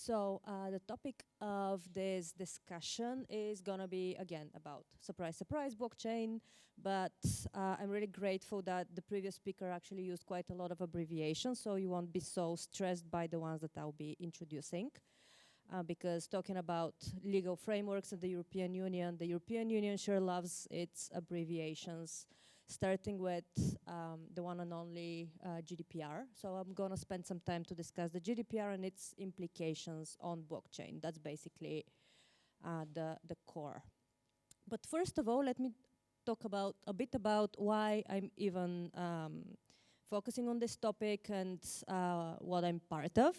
The topic of this discussion is gonna be, again, about, surprise, surprise, blockchain, but I'm really grateful that the previous speaker actually used quite a lot of abbreviations, so you won't be so stressed by the ones that I'll be introducing. Because talking about legal frameworks in the European Union sure loves its abbreviations, starting with the one and only GDPR. So I'm gonna spend some time to discuss the GDPR and its implications on blockchain. That's basically the core. But first of all, let me talk a bit about why I'm even focusing on this topic and what I'm part of.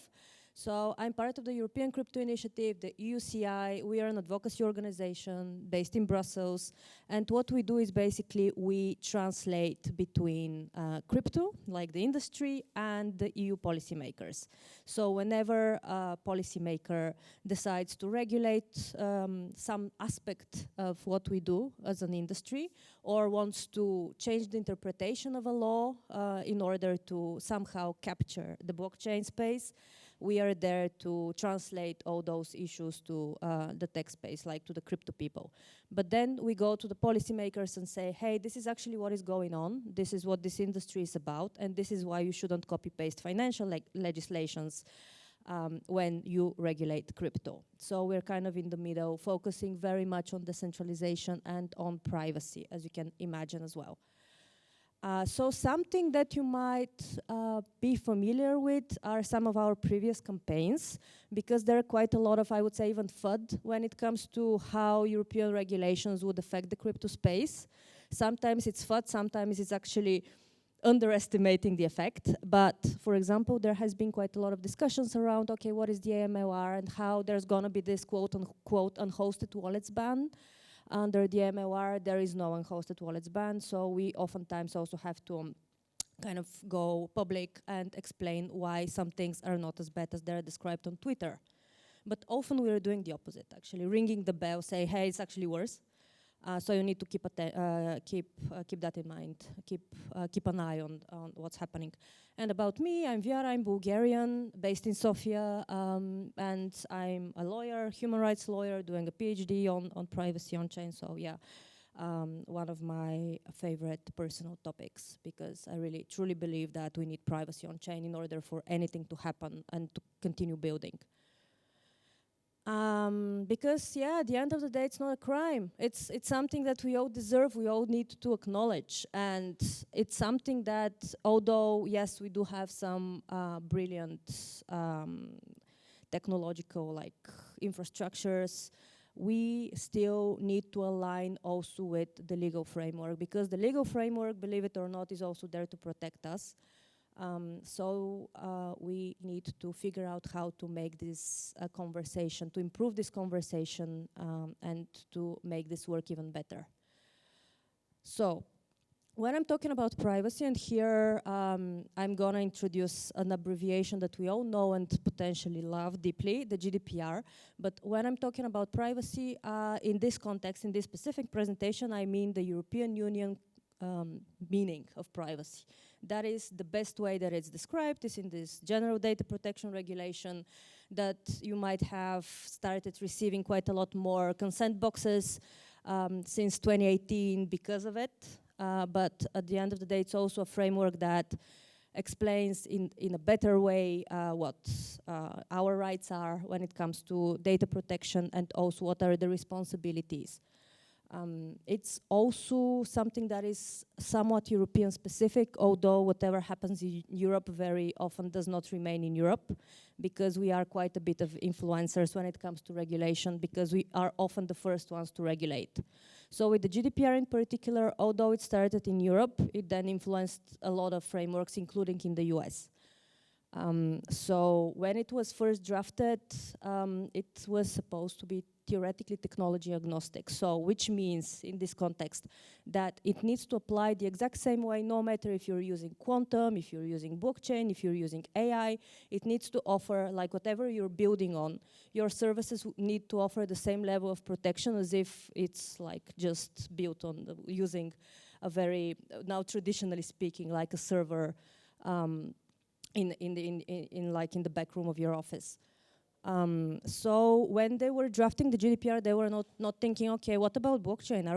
So I'm part of the European Crypto Initiative, the EUCI. We are an advocacy organization based in Brussels. And what we do is basically we translate between crypto, like the industry, and the EU policymakers. So whenever a policymaker decides to regulate some aspect of what we do as an industry, or wants to change the interpretation of a law in order to somehow capture the blockchain space, we are there to translate all those issues to the tech space, like to the crypto people. But then we go to the policymakers and say, hey, this is actually what is going on. This is what this industry is about. And this is why you shouldn't copy-paste financial legislations when you regulate crypto. So we're kind of in the middle, focusing very much on decentralization and on privacy, as you can imagine as well. So something that you might be familiar with are some of our previous campaigns, because there are quite a lot of, I would say, even FUD when it comes to how European regulations would affect the crypto space. Sometimes it's FUD, sometimes it's actually underestimating the effect. But for example, there has been quite a lot of discussions around, okay, what is the AMLR and how there's gonna be this quote-unquote unhosted wallets ban. Under the MLR, there is no unhosted wallets ban, so we oftentimes also have to kind of go public and explain why some things are not as bad as they're described on Twitter. But often we're doing the opposite, actually, ringing the bell, say, hey, it's actually worse. So you need to keep that in mind, keep an eye on what's happening. And about me, I'm Vyara, I'm Bulgarian, based in Sofia, and I'm a lawyer, human rights lawyer, doing a PhD on privacy on chain. So yeah, one of my favorite personal topics, because I really truly believe that we need privacy on chain in order for anything to happen and to continue building. Because yeah, at the end of the day, it's not a crime. It's something that we all deserve, we all need to acknowledge. And it's something that, although, yes, we do have some brilliant technological infrastructures, we still need to align also with the legal framework, because the legal framework, believe it or not, is also there to protect us. So we need to figure out how to make this conversation, to improve this conversation, and to make this work even better. So when I'm talking about privacy, and here I'm gonna introduce an abbreviation that we all know and potentially love deeply, the GDPR. But when I'm talking about privacy, in this context, in this specific presentation, I mean the European Union meaning of privacy. That is the best way that it's described, is in this general data protection regulation that you might have started receiving quite a lot more consent boxes since 2018 because of it. But at the end of the day, it's also a framework that explains in a better way what our rights are when it comes to data protection, and also what are the responsibilities. It's also something that is somewhat European specific, although whatever happens in Europe very often does not remain in Europe, because we are quite a bit of influencers when it comes to regulation, because we are often the first ones to regulate. So with the GDPR in particular, although it started in Europe, it then influenced a lot of frameworks, including in the US. So when it was first drafted, it was supposed to be theoretically technology agnostic. So which means in this context that it needs to apply the exact same way, no matter if you're using quantum, if you're using blockchain, if you're using AI, it needs to offer, like whatever you're building on, your services need to offer the same level of protection as if it's like just built on using a very, now traditionally speaking, like a server in the back room of your office. So when they were drafting the GDPR, they were not thinking, okay, what about blockchain?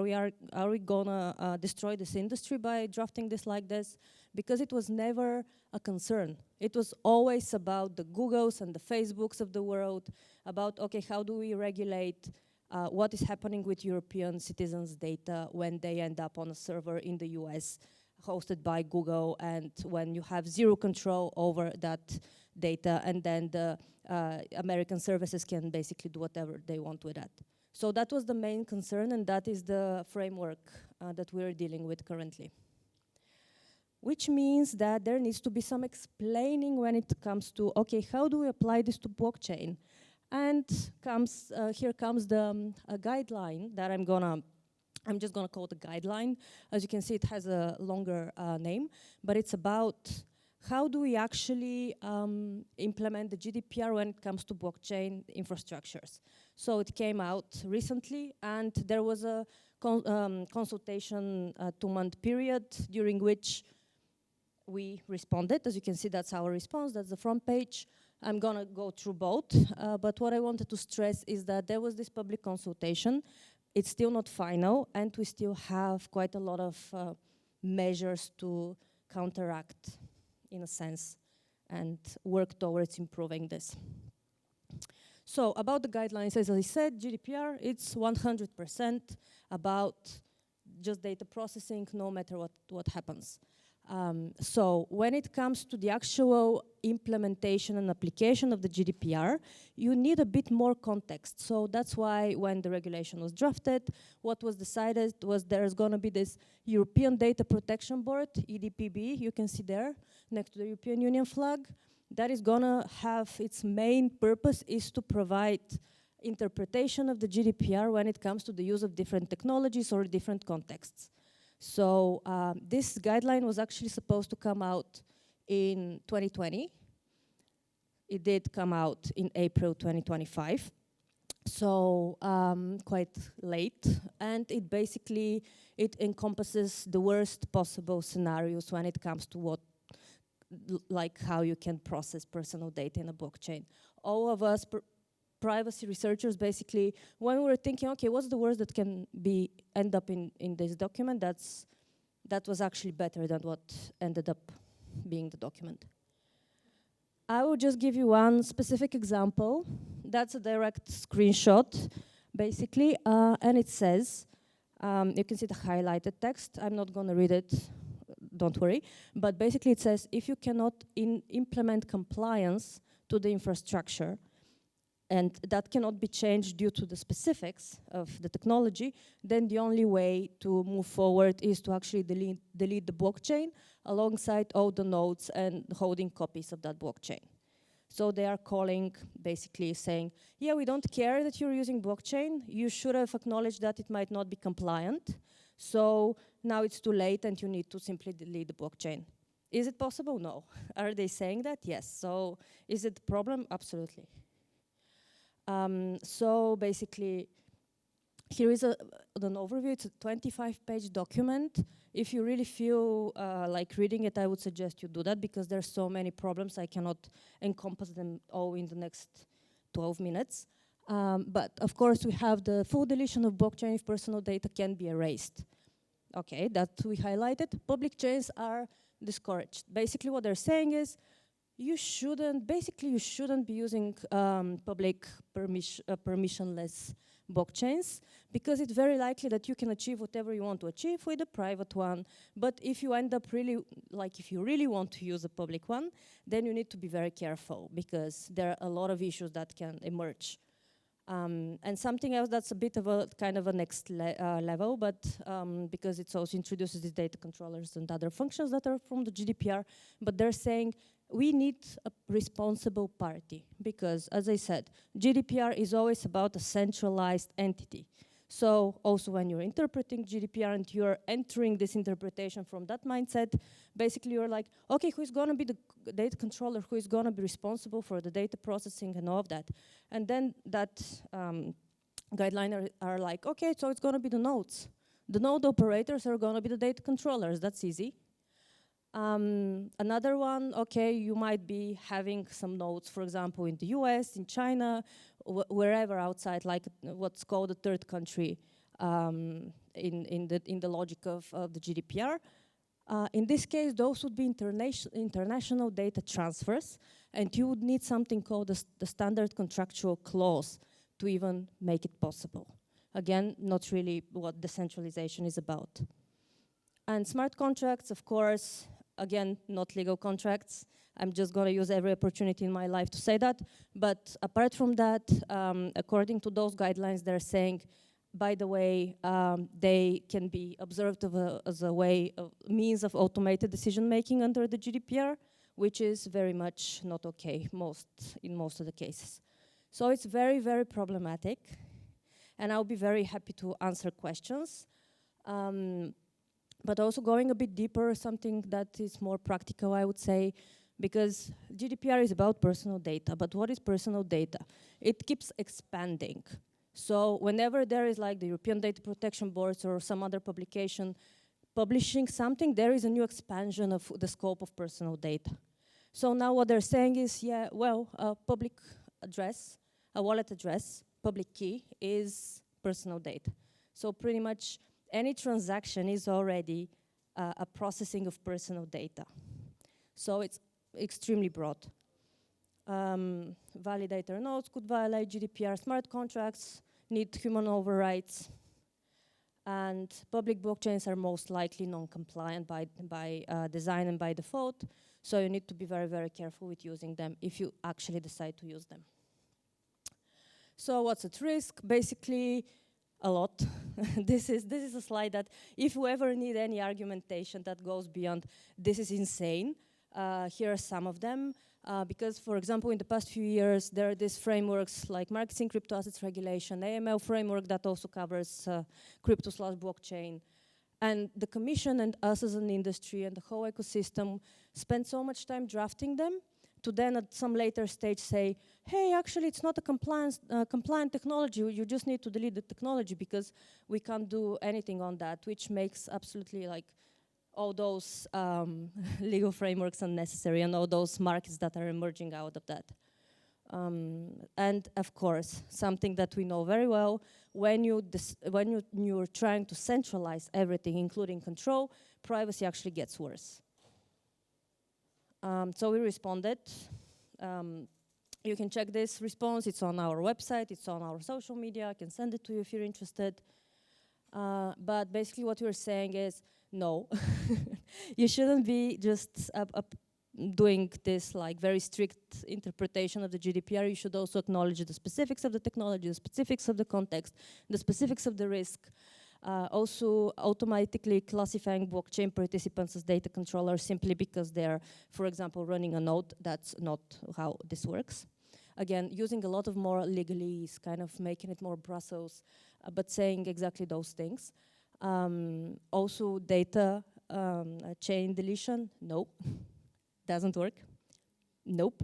Are we gonna destroy this industry by drafting this like this? Because it was never a concern. It was always about the Googles and the Facebooks of the world, about, okay, how do we regulate what is happening with European citizens' data when they end up on a server in the US hosted by Google, and when you have zero control over that data, and then the American services can basically do whatever they want with that. So that was the main concern, and that is the framework that we're dealing with currently. Which means that there needs to be some explaining when it comes to, okay, how do we apply this to blockchain? And here comes the guideline that I'm just gonna call it a guideline. As you can see, it has a longer name, but it's about how do we actually implement the GDPR when it comes to blockchain infrastructures. So it came out recently, and there was a consultation 2-month period during which we responded. As you can see, that's our response, that's the front page. I'm gonna go through both, but what I wanted to stress is that there was this public consultation. It's still not final, and we still have quite a lot of measures to counteract, in a sense, and work towards improving this. So about the guidelines, as I said, GDPR, it's 100% about just data processing, no matter what happens. So when it comes to the actual implementation and application of the GDPR, you need a bit more context. So that's why when the regulation was drafted, what was decided was there's going to be this European Data Protection Board, EDPB, you can see there, next to the European Union flag. That is going to have its main purpose is to provide interpretation of the GDPR when it comes to the use of different technologies or different contexts. So this guideline was actually supposed to come out in 2020. It did come out in April 2025. So quite late, and it encompasses the worst possible scenarios when it comes to like how you can process personal data in a blockchain. All of us privacy researchers, basically, when we were thinking, okay, what's the worst that can end up in this document, that was actually better than what ended up being the document. I will just give you one specific example. That's a direct screenshot, basically, and it says, you can see the highlighted text. I'm not gonna read it, don't worry. But basically it says, if you cannot implement compliance to the infrastructure, and that cannot be changed due to the specifics of the technology, then the only way to move forward is to actually delete the blockchain alongside all the nodes and holding copies of that blockchain. So they are calling, basically saying, yeah, we don't care that you're using blockchain. You should have acknowledged that it might not be compliant. So now it's too late and you need to simply delete the blockchain. Is it possible? No. Are they saying that? Yes. So is it a problem? Absolutely. So basically, here is an overview. It's a 25-page document. If you really feel like reading it, I would suggest you do that, because there's so many problems. I cannot encompass them all in the next 12 minutes. But of course, we have the full deletion of blockchain if personal data can be erased. Okay, that we highlighted. Public chains are discouraged. Basically, what they're saying is, you shouldn't be using public permissionless blockchains, because it's very likely that you can achieve whatever you want to achieve with a private one. But if you end up if you really want to use a public one, then you need to be very careful, because there are a lot of issues that can emerge. And something else that's a bit of a kind of a next level, but because it also introduces these data controllers and other functions that are from the GDPR, but they're saying, we need a responsible party, because, as I said, GDPR is always about a centralized entity. So also when you're interpreting GDPR and you're entering this interpretation from that mindset, basically you're like, okay, who's gonna be the data controller, who is gonna be responsible for the data processing and all of that? And then that guideline are like, okay, so it's gonna be the nodes. The node operators are gonna be the data controllers, that's easy. Another one, okay, you might be having some nodes, for example, in the US, in China, wherever outside, like what's called a third country in the logic of the GDPR. In this case, those would be international data transfers, and you would need something called the standard contractual clause to even make it possible. Again, not really what decentralization is about. And smart contracts, of course, again, not legal contracts. I'm just going to use every opportunity in my life to say that. But apart from that, according to those guidelines, they're saying, by the way, they can be observed as a means of automated decision-making under the GDPR, which is very much not okay in most of the cases. So it's very, very problematic. And I'll be very happy to answer questions. But also going a bit deeper, something that is more practical, I would say, because GDPR is about personal data. But what is personal data? It keeps expanding. So whenever there is like the European Data Protection Boards or some other publication publishing something, there is a new expansion of the scope of personal data. So now what they're saying is, yeah, well, a public address, a wallet address, public key is personal data. So pretty much any transaction is already a processing of personal data. So it's extremely broad. Validator nodes could violate GDPR. Smart contracts need human overrides. And public blockchains are most likely non-compliant by design and by default. So you need to be very, very careful with using them if you actually decide to use them. So what's at risk? Basically, a lot. This is a slide that if you ever need any argumentation that goes beyond, this is insane. Here are some of them. Because, for example, in the past few years, there are these frameworks like marketing crypto assets regulation, AML framework that also covers crypto/blockchain. And the Commission and us as an industry and the whole ecosystem spent so much time drafting them to then at some later stage say, hey, actually it's not a compliant technology, you just need to delete the technology because we can't do anything on that, which makes absolutely like all those legal frameworks unnecessary and all those markets that are emerging out of that. And of course, something that we know very well, when you're trying to centralize everything, including control, privacy actually gets worse. So we responded. You can check this response. It's on our website. It's on our social media. I can send it to you if you're interested. But basically what we're saying is, no, you shouldn't be just doing this like very strict interpretation of the GDPR. You should also acknowledge the specifics of the technology, the specifics of the context, the specifics of the risk. Also automatically classifying blockchain participants as data controllers simply because they're, for example, running a node. That's not how this works. Again, using a lot of more legalese, kind of making it more Brussels, but saying exactly those things. Also data chain deletion, no, doesn't work, nope.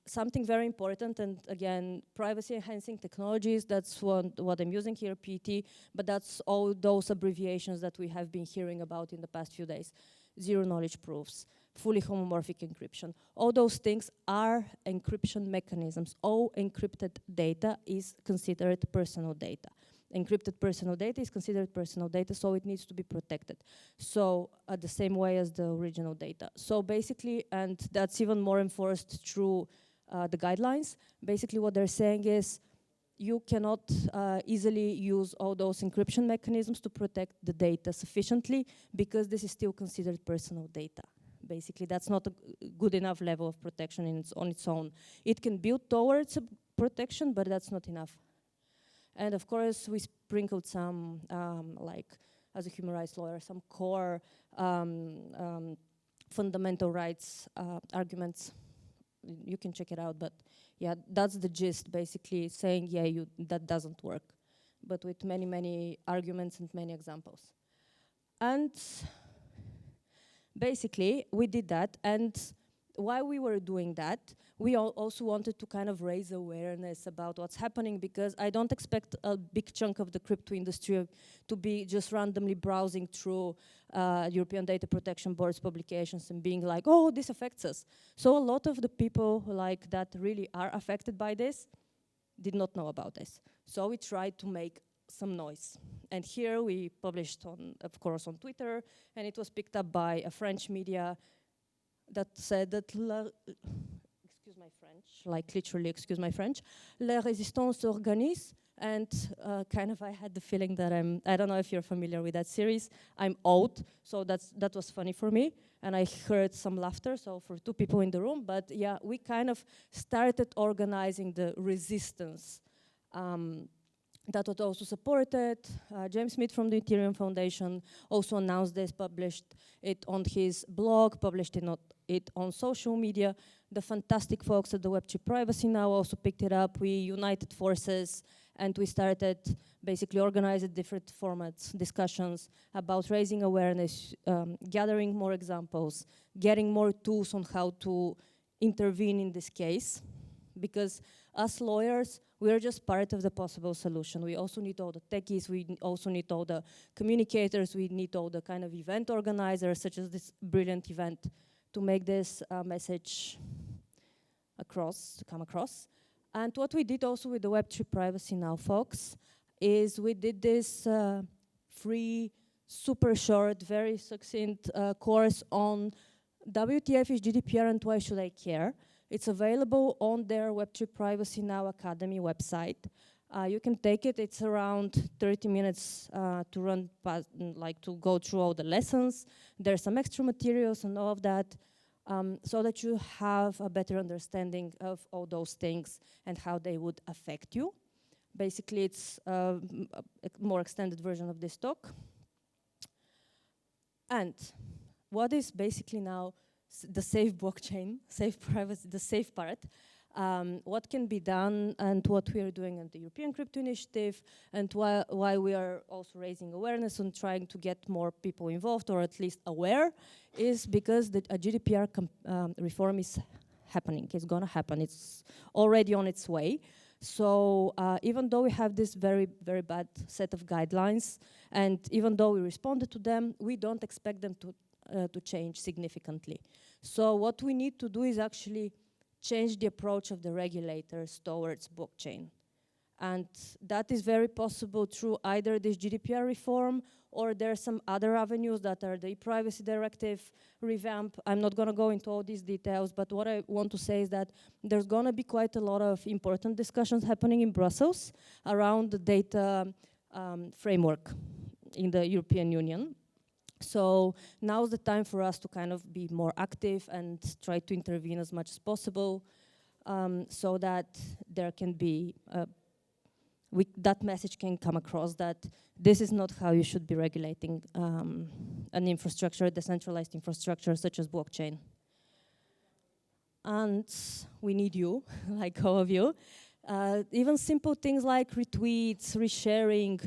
Something very important, and again, privacy enhancing technologies, that's what I'm using here, PT, but that's all those abbreviations that we have been hearing about in the past few days. Zero knowledge proofs, fully homomorphic encryption. All those things are encryption mechanisms. All encrypted data is considered personal data. Encrypted personal data is considered personal data, so it needs to be protected. So the same way as the original data. So basically, and that's even more enforced through the guidelines. Basically what they're saying is you cannot easily use all those encryption mechanisms to protect the data sufficiently because this is still considered personal data. Basically, that's not a good enough level of protection on its own. It can build towards protection, but that's not enough. And of course, we sprinkled some, like, as a human rights lawyer, some core fundamental rights arguments. You can check it out, but yeah, that's the gist, basically saying, yeah, that doesn't work, but with many, many arguments and many examples. And basically, we did that, and while we were doing that, we also wanted to kind of raise awareness about what's happening, because I don't expect a big chunk of the crypto industry to be just randomly browsing through European Data Protection Board's publications and being like, oh, this affects us. So a lot of the people like that really are affected by this did not know about this. So we tried to make some noise. And here we published on, of course, on Twitter, and it was picked up by a French media that said that, excuse my French, like literally, excuse my French, la résistance s'organise, and kind of I had the feeling that I don't know if you're familiar with that series, I'm old, so that was funny for me, and I heard some laughter, so for 2 people in the room, but yeah, we kind of started organizing the resistance. That was also supported. James Smith from the Ethereum Foundation also announced this, published it on his blog, published it on social media. The fantastic folks at the Web3 Privacy Now also picked it up. We united forces and we started basically organizing different formats, discussions about raising awareness, gathering more examples, getting more tools on how to intervene in this case. Because as lawyers, we are just part of the possible solution. We also need all the techies, we also need all the communicators, we need all the kind of event organizers, such as this brilliant event, to make this message come across. And what we did also with the Web3 Privacy Now folks is we did this free, super short, very succinct course on WTF is GDPR and why should I care? It's available on their Web3 Privacy Now Academy website. You can take it. It's around 30 minutes to run, like to go through all the lessons. There's some extra materials and all of that, so that you have a better understanding of all those things and how they would affect you. Basically, it's a more extended version of this talk. And what is basically now the safe blockchain, safe privacy, the safe part, what can be done and what we are doing at the European Crypto Initiative, and why we are also raising awareness and trying to get more people involved, or at least aware, is because the GDPR reform is happening. It's gonna happen. It's already on its way. So even though we have this very, very bad set of guidelines, and even though we responded to them, we don't expect them to change significantly. So what we need to do is actually change the approach of the regulators towards blockchain. And that is very possible through either this GDPR reform, or there are some other avenues that are the e-privacy directive revamp. I'm not gonna go into all these details, but what I want to say is that there's gonna be quite a lot of important discussions happening in Brussels around the data framework in the European Union. So now's the time for us to kind of be more active and try to intervene as much as possible, so that there can be, that message can come across that this is not how you should be regulating an infrastructure, a decentralized infrastructure such as blockchain. And we need you, like all of you. Even simple things like retweets, resharing,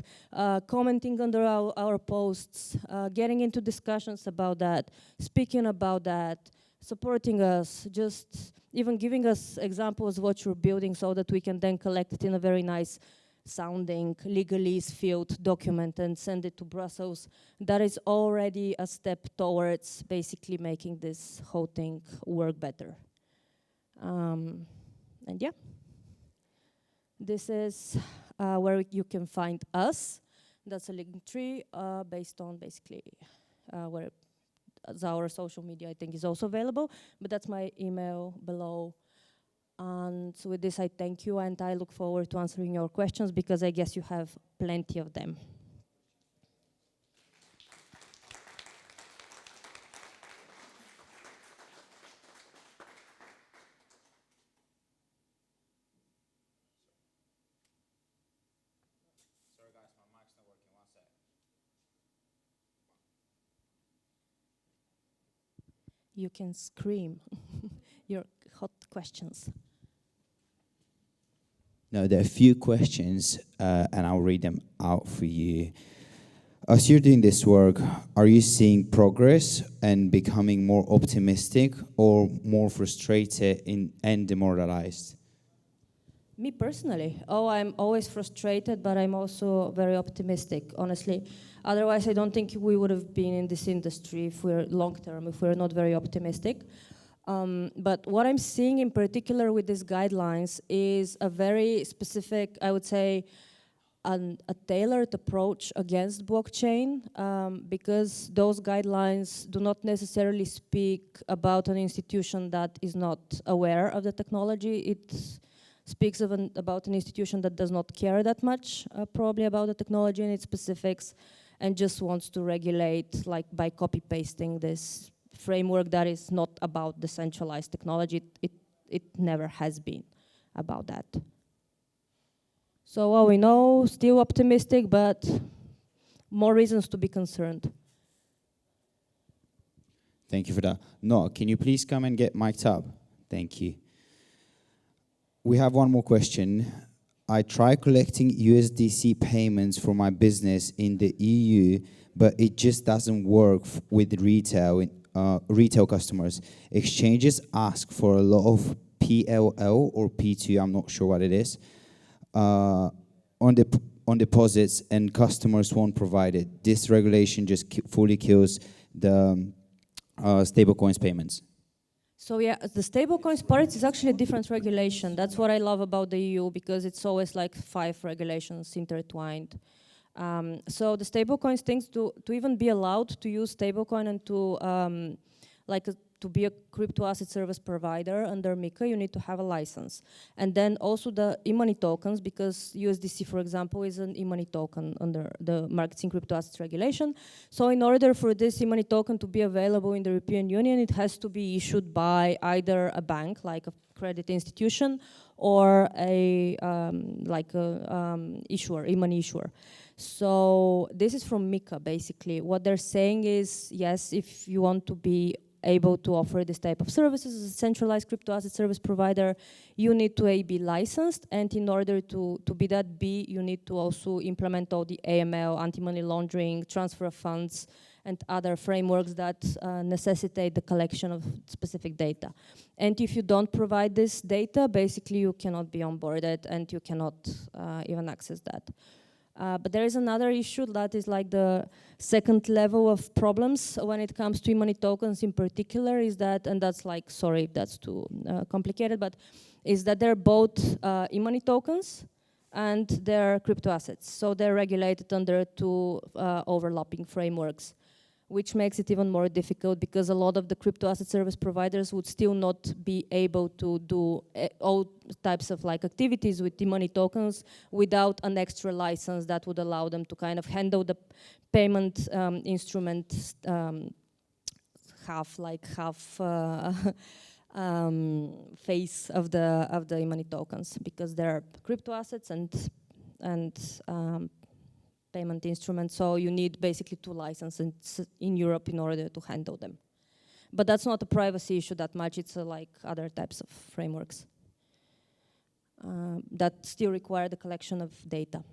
commenting under our posts, getting into discussions about that, speaking about that, supporting us, just even giving us examples of what you're building so that we can then collect it in a very nice sounding, legalese filled document and send it to Brussels. That is already a step towards basically making this whole thing work better. And yeah. This is where you can find us. That's a link tree based on basically where our social media, I think, is also available. But that's my email below. And so with this, I thank you, and I look forward to answering your questions, because I guess you have plenty of them. You can scream your hot questions. No, there are a few questions, and I'll read them out for you. As you're doing this work, are you seeing progress and becoming more optimistic or more frustrated and demoralized? Me personally, I'm always frustrated, but I'm also very optimistic, honestly. Otherwise, I don't think we would have been in this industry if we're long-term, if we're not very optimistic. But what I'm seeing in particular with these guidelines is a very specific, I would say, a tailored approach against blockchain, because those guidelines do not necessarily speak about an institution that is not aware of the technology. It speaks about an institution that does not care that much, probably about the technology and its specifics, and just wants to regulate, like, by copy-pasting this framework that is not about decentralized technology. It never has been about that. So, well, we know, still optimistic, but more reasons to be concerned. Thank you for that. No, can you please come and get mic'd up? Thank you. We have one more question. I try collecting USDC payments for my business in the EU, but it just doesn't work with retail customers. Exchanges ask for a lot of PLL or P2, I'm not sure what it is, on deposits, and customers won't provide it. This regulation just fully kills the stablecoins payments. So yeah, the stablecoins part is actually a different regulation. That's what I love about the EU, because it's always like 5 regulations intertwined. So the stablecoins things, to even be allowed to use stablecoin and to be a crypto asset service provider under MiCA, you need to have a license. And then also the e-money tokens, because USDC, for example, is an e-money token under the Markets in Crypto Assets regulation. So in order for this e-money token to be available in the European Union, it has to be issued by either a bank, like a credit institution, or a issuer, e-money issuer. So this is from MiCA, basically. What they're saying is, yes, if you want to be able to offer this type of services as a centralized crypto asset service provider, you need to be licensed, and in order to be that B, you need to also implement all the AML, anti-money laundering, transfer of funds, and other frameworks that necessitate the collection of specific data. And if you don't provide this data, basically you cannot be onboarded and you cannot even access that. But there is another issue that is like the second level of problems when it comes to e-money tokens in particular, is that, and that's like, sorry if that's too complicated, but is that they're both e-money tokens and they're crypto assets. So they're regulated under 2 overlapping frameworks, which makes it even more difficult, because a lot of the crypto asset service providers would still not be able to do all types of like activities with e-money tokens without an extra license that would allow them to kind of handle the payment instrument half face of the e-money tokens, because they're crypto assets and payment instruments, so you need basically 2 licenses in Europe in order to handle them. But that's not a privacy issue that much, it's like other types of frameworks that still require the collection of data.